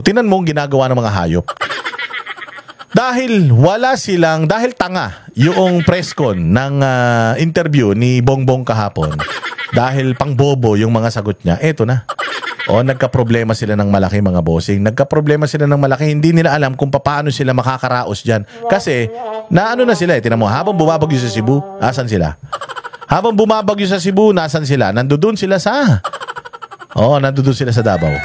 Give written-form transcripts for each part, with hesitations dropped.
Tingnan mo ang ginagawa ng mga hayop. Dahil dahil tanga yung press con ng interview ni Bongbong kahapon. Dahil pangbobo yung mga sagot niya, eto na. O nagka-problema sila ng malaki mga bossing. Nagka-problema sila ng malaki, hindi nila alam kung paano sila makakaraos dyan. Kasi, naano na sila eh. Tinan mo, habang bumabagyo sa Cebu, asan sila? Habang bumabagyo sa Cebu, nasan sila? Nandoon sila sa... nandoon sila sa Davao.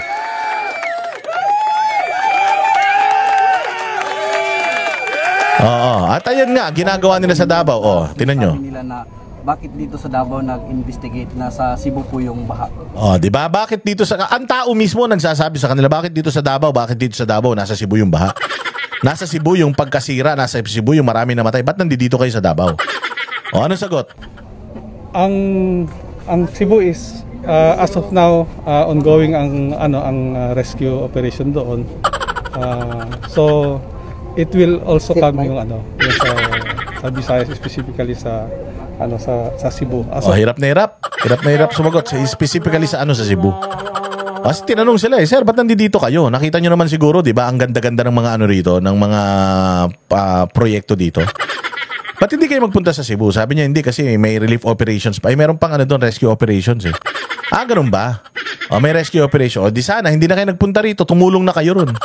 At ayan nga, ginagawa nila sa Davao. Tingnan nyo. Nila na bakit dito sa Davao nag-investigate na sa Cebu po yung baha? Di ba? Bakit dito sa... Ang tao mismo nagsasabi sa kanila, bakit dito sa Davao? Bakit dito sa Davao? Nasa Cebu yung baha. Nasa Cebu yung pagkasira, nasa Cebu yung marami namatay. Ba't nandito kayo sa Davao? Anong sagot? Ang Cebu is as of now ongoing ang rescue operation doon. So it will also come yung sa Visayas, specifically sa Cebu. Hirap na hirap. Hirap na hirap sumagot. Specifically sa sa Cebu. Kasi tinanong sila sir, ba't nandito kayo? Nakita nyo naman siguro, di ba, ang ganda-ganda ng mga rito, ng mga proyekto dito. Ba't hindi kayo magpunta sa Cebu? Sabi niya, hindi kasi may relief operations pa. Meron pang doon, rescue operations eh. Ganun ba? May rescue operation. Di sana, hindi na kayo nagpunta rito. Tumulong na kayo ron.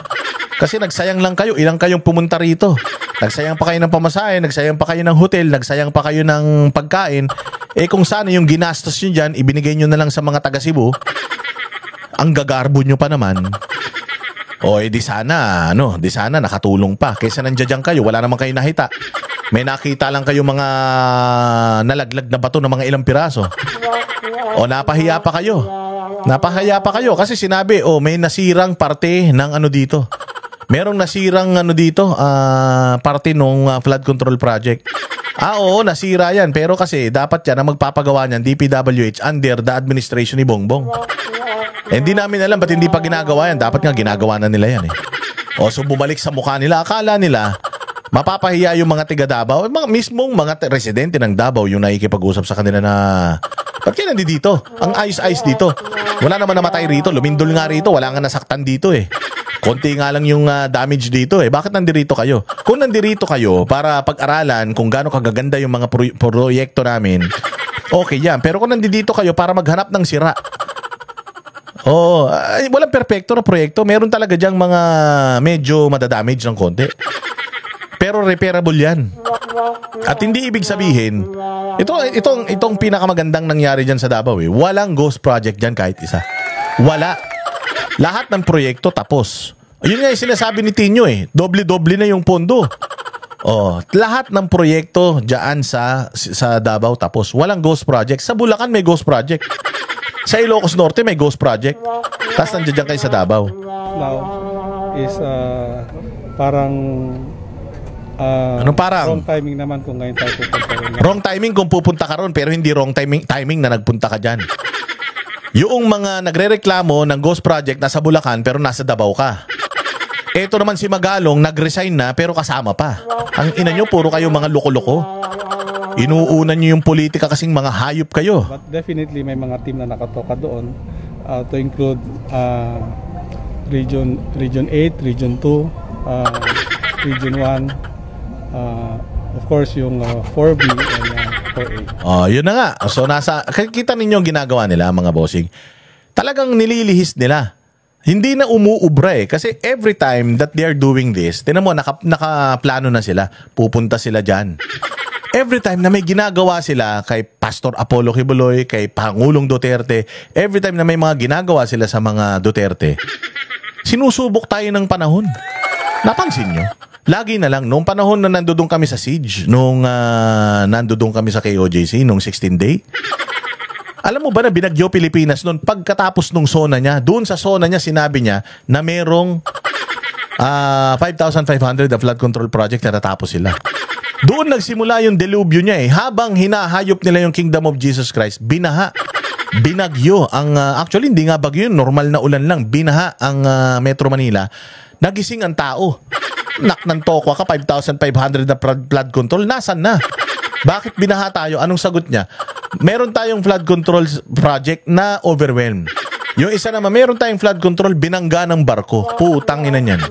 Kasi nagsayang lang kayo. Ilang kayong pumunta rito. Nagsayang pa kayo ng pamasahe, nagsayang pa kayo ng hotel, nagsayang pa kayo ng pagkain. Kung sana yung ginastos nyo dyan, ibinigay nyo na lang sa mga taga Cebu, ang gagarbo nyo pa naman. Di sana, di sana nakatulong pa. Kaysa nandiyan kayo, wala naman kayo nakita. May nakita lang kayo mga nalaglag na bato ng mga ilang piraso. Napahiya pa kayo. Napahiya pa kayo kasi sinabi, may nasirang parte ng dito. Merong nasirang dito, parte nung flood control project. Oo, nasira yan. Pero kasi dapat yan ang magpapagawa niyan, DPWH, under the administration ni Bongbong. Hindi namin alam ba't hindi pa ginagawa yan. Dapat nga ginagawa na nila yan eh. So bumalik sa mukha nila. Akala nila, mapapahiya yung mga tiga Davao. Mismong mga residente ng Davao yung nakikipag-usap sa kanila na, ba't kayo nandito? Ang ayos-ayos dito. Wala naman namatay rito. Lumindol nga rito. Wala nga nasaktan dito eh. Konti nga lang yung damage dito eh. Bakit nandirito kayo? Kung nandirito kayo para pag-aralan kung gaano kagaganda yung mga proyekto namin, okay yan. Pero kung nandito kayo para maghanap ng sira, walang perfecto na proyekto. Meron talaga dyang mga medyo madadamage ng konti. Pero repairable yan. At hindi ibig sabihin, itong pinakamagandang nangyari dyan sa Davao eh. Walang ghost project dyan kahit isa. Wala. Lahat ng proyekto tapos. Yun nga yung sinasabi ni Tinyo eh. Doble-doble na yung pondo. Lahat ng proyekto dyan sa Davao tapos. Walang ghost project. Sa Bulacan may ghost project. Sa Ilocos Norte may ghost project. Tapos nandiyan kayo sa Davao. Now is parang anong parang? Wrong timing naman kung ngayon tayo pupunta rin. Wrong timing kung pupunta ka ron, pero hindi wrong timing na nagpunta ka dyan. Yung mga nagre-reklamo ng ghost project nasa Bulacan pero nasa Davao ka. Ito naman si Magalong nag-resign na pero kasama pa. Ang ina nyo, puro kayo mga loko-loko. Inuunan nyo yung politika kasing mga hayop kayo. But definitely may mga team na nakatoka doon to include Region 8, Region 2, Region 1, of course yung 4B and 4A. Yun na nga. So kita ninyo ang ginagawa nila mga bossing. Talagang nililihis nila. Hindi na umuubra eh. Kasi every time that they are doing this, tinan mo, nakaplano na sila. Pupunta sila dyan. Every time na may ginagawa sila kay Pastor Apollo Kibuloy, kay Pangulong Duterte, every time na may mga ginagawa sila sa mga Duterte, sinusubok tayo ng panahon. Napansin nyo? Lagi na lang, noong panahon na nandudong kami sa siege, noong nandudong kami sa KOJC, noong 16 day, alam mo ba na binagyo Pilipinas noon pagkatapos nung zona niya, doon sa zona niya sinabi niya na merong 5,500 na flood control project na natapos sila. Doon nagsimula yung delubyo niya eh. Habang hinahayop nila yung Kingdom of Jesus Christ, binaha. Binagyo. Actually, hindi nga bagyo yun. Normal na ulan lang. Binaha ang Metro Manila. Nagising ang tao. Ng tokwa ka, 5,500 na flood control. Nasaan na? Bakit binaha tayo? Anong sagot niya? Meron tayong flood control project na overwhelmed. Yung isa naman, meron tayong flood control, binangga ng barko. Putang ina niyan.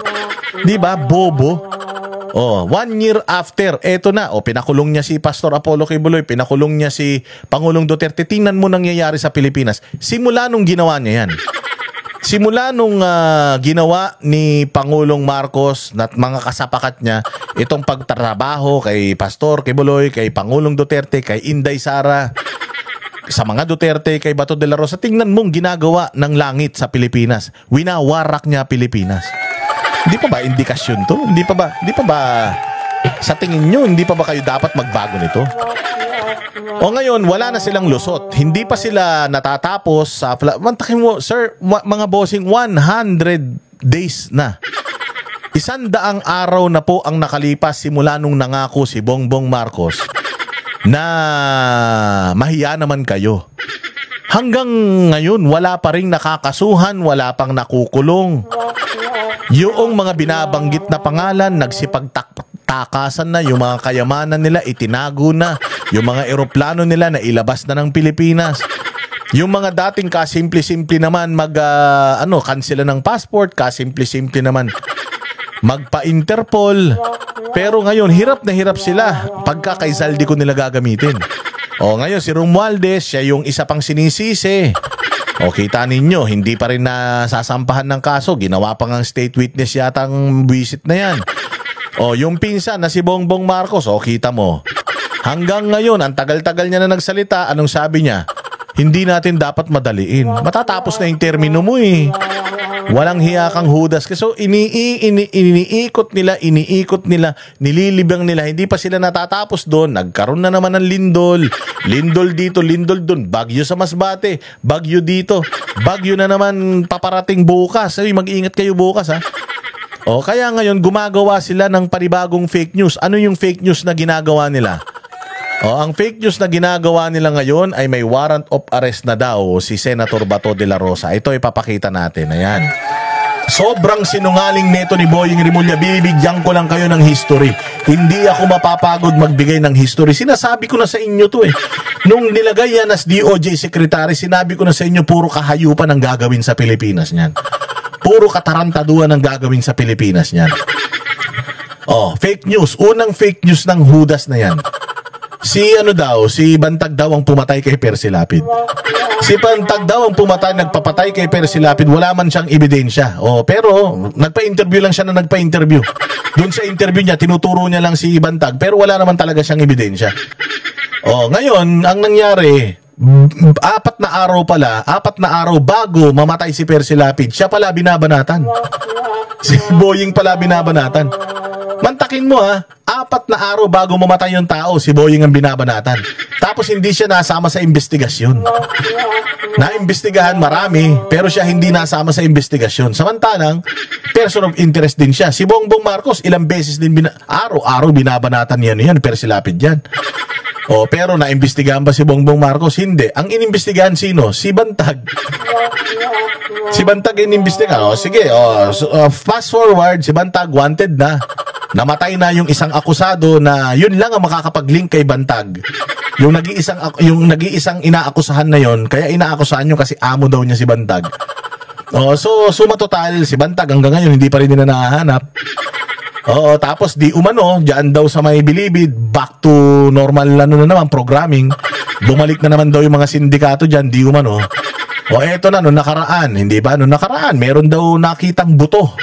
Di ba? Bobo. 1 year after, eto na. Pinakulong niya si Pastor Apollo Kibuloy, pinakulong niya si Pangulong Duterte. Tingnan mo nangyayari sa Pilipinas. Simula nung ginawa niya yan. Simula nung ginawa ni Pangulong Marcos at mga kasapakat niya, itong pagtrabaho kay Pastor Kibuloy, kay Pangulong Duterte, kay Inday Sara, sa mga Duterte, kay Bato de la Rosa, tingnan mong ginagawa ng langit sa Pilipinas. Winawarak niya Pilipinas. Hindi pa ba indikasyon to? Hindi pa ba sa tingin nyo, hindi pa ba kayo dapat magbago nito? O ngayon, wala na silang lusot. Hindi pa sila natatapos sa... Mantakin mo, sir, mga bossing, 100 days na. 100 araw na po ang nakalipas simula nung nangako si Bongbong Marcos na mahiya naman kayo. Hanggang ngayon, wala pa ring nakakasuhan, wala pang nakukulong. Yung mga binabanggit na pangalan, nagsipagtakasan na, yung mga kayamanan nila, itinago na. Yung mga eroplano nila na ilabas na ng Pilipinas. Yung mga dating kasimple-simple naman cancel ng passport, kasimple-simple naman magpa-Interpol. Pero ngayon, hirap na hirap sila pagka kay Zaldi ko nila gagamitin. Ngayon si Romualdez, siya yung isa pang sinisisi. Kita ninyo, hindi pa rin nasasampahan ng kaso. Ginawa pa ng state witness yata ang visit na yan. Yung pinsan na si Bongbong Marcos, kita mo. Hanggang ngayon, ang tagal-tagal niya na nagsalita, anong sabi niya? Hindi natin dapat madaliin. Matatapos na yung termino mo eh. Walang hiya kang Judas. So, iniikot nila, nililibang nila. Hindi pa sila natatapos doon. Nagkaroon na naman ng lindol. Lindol dito, lindol doon. Bagyo sa Masbate. Bagyo dito. Bagyo na naman paparating bukas. Mag-iingat kayo bukas ha. Kaya ngayon, gumagawa sila ng panibagong fake news. Ano yung fake news na ginagawa nila? Ang fake news na ginagawa nila ngayon ay may warrant of arrest na daw si Senator Bato de la Rosa. Ito ipapakita natin. Ayan. Sobrang sinungaling neto ni Boying Rimulya. Bibigyan ko lang kayo ng history. Hindi ako mapapagod magbigay ng history. Sinasabi ko na sa inyo to eh. Nung nilagay yan as DOJ Secretary, sinabi ko na sa inyo puro kahayupan ang gagawin sa Pilipinas niyan. Puro katarantaduan ang gagawin sa Pilipinas niyan. Fake news. Unang fake news ng Judas na yan. Si Bantag daw ang pumatay kay Percy Lapid. Si Bantag daw ang nagpapatay kay Percy Lapid. Wala man siyang ebidensya. Pero nagpa-interview lang siya na nagpa-interview. Doon sa interview niya, tinuturo niya lang si Bantag. Pero wala naman talaga siyang ebidensya. Ngayon, ang nangyari, 4 na araw bago mamatay si Percy Lapid, siya pala binabanatan. Si Boying pala binabanatan. Mantakin mo 4 na araw bago mamatay yung tao, si Boying ang binabanatan. Tapos hindi siya nasama sa investigasyon. Naimbestigahan marami, pero siya hindi nasama sa investigasyon. Samantalang, person of interest din siya. Si Bongbong Marcos, ilang beses din araw-araw binabanatan yan, Percy Lapid yan. Pero naimbestigahan ba si Bongbong Marcos? Hindi. Ang inimbestigahan sino? Si Bantag. Si Bantag inimbestigahan. Sige, fast forward, si Bantag wanted na. Namatay na yung isang akusado na yun lang ang makakapag-link kay Bantag. Yung nag-iisang inaakusahan na yon, kaya inaakusahan nyo kasi amo daw niya si Bantag. So suma total, si Bantag hanggang ngayon hindi pa rin nila nahahanap. Tapos di umano, diyan daw sa may Bilibid, back to normal na naman, programming. Bumalik na naman daw yung mga sindikato diyan, di umano. Eto na, noong nakaraan, hindi ba? Noong nakaraan, meron daw nakitang buto.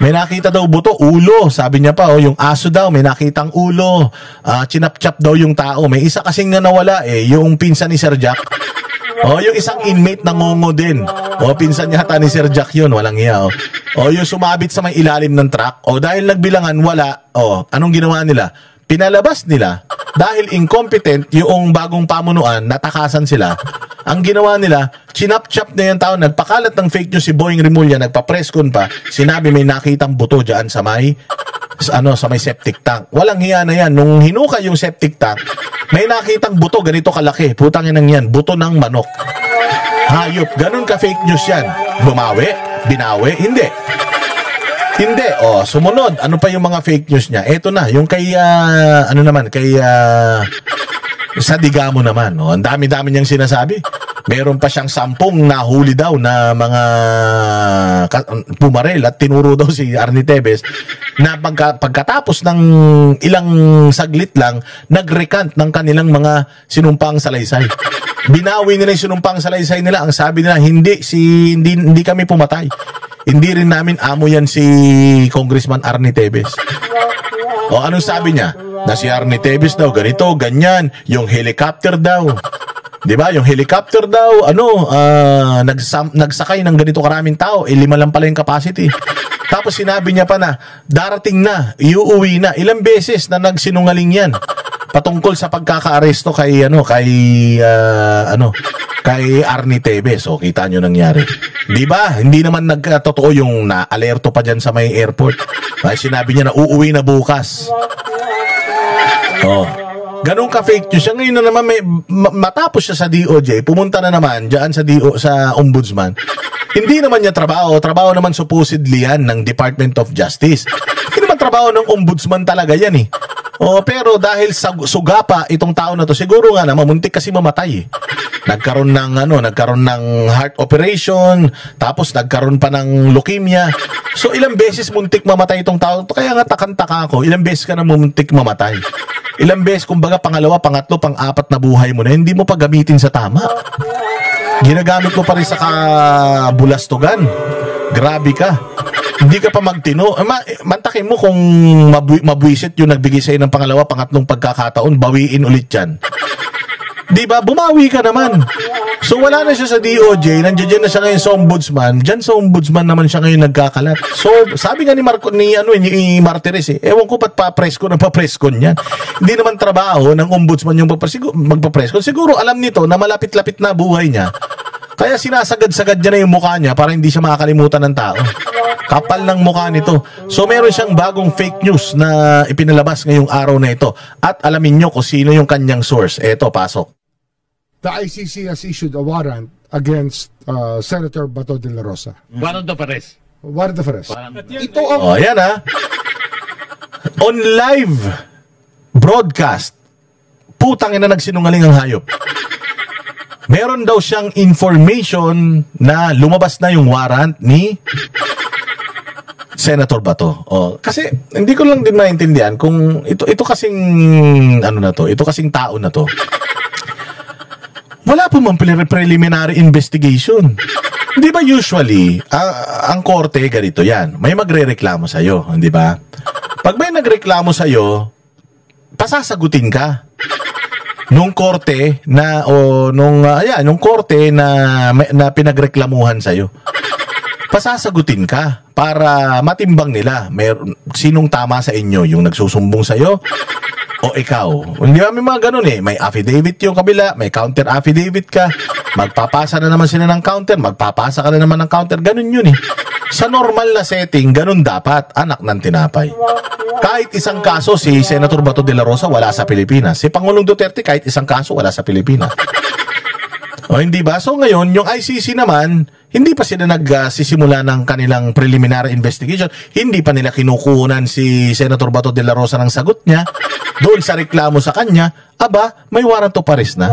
May nakita daw buto, ulo. Sabi niya pa, yung aso daw, may nakitang ulo. Chinap-chap daw yung tao. May isa kasing na nawala yung pinsan ni Sir Jack. Yung isang inmate nangungo din. Pinsan yata ni Sir Jack yun, walang iya. Yung sumabit sa may ilalim ng truck. Dahil nagbilangan, wala. Anong ginawa nila? Pinalabas nila. Dahil incompetent yung bagong pamunuan, natakasan sila. Ang ginawa nila, chinap-chap na yung tao, nagpakalat ng fake news si Boying Rimulya, nagpa-presscon pa, sinabi may nakitang buto dyan sa may septic tank. Walang hiya na yan. Nung hinukay yung septic tank, may nakitang buto, ganito kalaki. Putangin ng yan, buto ng manok. Hayop, ganun ka fake news yan. Bumawi? Binawi? Hindi. Hindi. Sumunod. Ano pa yung mga fake news niya? Eto na, yung kay, sa Digamo naman. Ang dami-dami niyang sinasabi. Meron pa siyang 10 nahuli daw na mga pumarel at tinuro daw si Arnie Tevez na pagkatapos ng ilang saglit lang, nag-recant ng kanilang mga sinumpang salaysay. Binawi nila yung sinumpang salaysay nila. Ang sabi nila, hindi kami pumatay. Hindi rin namin amo yan si Congressman Arnie Tevez. O anong sabi niya? Na si Arnie Tevez daw, ganito, ganyan, yung helicopter daw. Di ba? Yung helicopter daw, nagsakay ng ganito karaming tao, 5 lang pala yung capacity. Tapos sinabi niya pa na, darating na, iuuwi na. Ilang beses na nagsinungaling yan patungkol sa pagkakaaresto kay Arnie Tevez. O, kita nyo nangyari. Di ba? Hindi naman nagtotoo yung na-alerto pa dyan sa may airport. Ay, sinabi niya na uuwi na bukas. Oh. Ganun ka-fake news siya. Ngayon na naman matapos siya sa DOJ, pumunta na naman diyan sa Ombudsman. Hindi naman niya trabaho naman supposedly yan ng Department of Justice. Hindi naman trabaho ng Ombudsman talaga yan eh. Oh, pero dahil sa sugapa itong tao na to, siguro nga naman muntik kasi mamatay eh. Nagkaroon ng heart operation, tapos nagkaroon pa ng leukemia. So ilang beses muntik mamatay itong tao to, kaya nga takang-taka ako, ilang beses ka na muntik mamatay. Ilang beses, kumbaga pangalawa, pangatlo, pang-apat na buhay mo na, hindi mo pa gamitin sa tama. Ginagamit mo pa rin sa kabulastugan. Grabe ka. Hindi ka pa magtino. Mantakin mo kung mabwisit yung nagbigay sa'yo ng pangalawa, pangatlong pagkakataon, bawiin ulit yan. Di ba? Bumawi ka naman. So wala na siya sa DOJ, nandiyan na siya ngayon sa Ombudsman. Diyan sa Ombudsman naman siya ngayon nagkakalat. So sabi nga ni Martires ewan ko ba't papreskon yan. Hindi naman trabaho ng Ombudsman yung magpapreskon. Siguro alam nito na malapit-lapit na buhay niya. Kaya sinasagad-sagad niya na yung mukha niya para hindi siya makakalimutan ng tao. Kapal ng mukha nito. So meron siyang bagong fake news na ipinalabas ngayong araw na ito. At alamin nyo kung sino yung kanyang source. Eto, pasok. The ICC has issued a warrant against Senator Bato de la Rosa. Warrant of arrest. Warrant of arrest. Ito ang... Oh, yan ha. On live broadcast, putang ina nagsinungaling ang hayop. Meron daw siyang information na lumabas na yung warrant ni Senator Bato. Oh, kasi hindi ko lang din maintindihan kung ito kasing ito kasing tao na to. Wala po mang preliminary investigation. Di ba usually, ang korte ganito yan. May magre-reklamo sa'yo, di ba? Pag may nagreklamo sa'yo, pasasagutin ka. Nung korte na, nung korte na pinagreklamuhan sa'yo. Pasasagutin ka para matimbang nila. Sinong tama sa inyo? Yung nagsusumbong sa'yo? O ikaw. Hindi ba may mga ganun eh. May affidavit yung kabila, may counter affidavit ka. Magpapasa na naman sila ng counter, magpapasa ka na naman ng counter. Ganun yun eh. Sa normal na setting, ganun dapat, anak ng tinapay. Kahit isang kaso, si Senator Bato de la Rosa wala sa Pilipinas. Si Pangulong Duterte, kahit isang kaso, wala sa Pilipinas. O hindi ba? So ngayon, yung ICC naman, hindi pa sila nagsisimula ng kanilang preliminary investigation. Hindi pa nila kinukunan si Senator Bato de la Rosa ng sagot niya. Doon sa reklamo sa kanya, aba, may warrant of arrest na.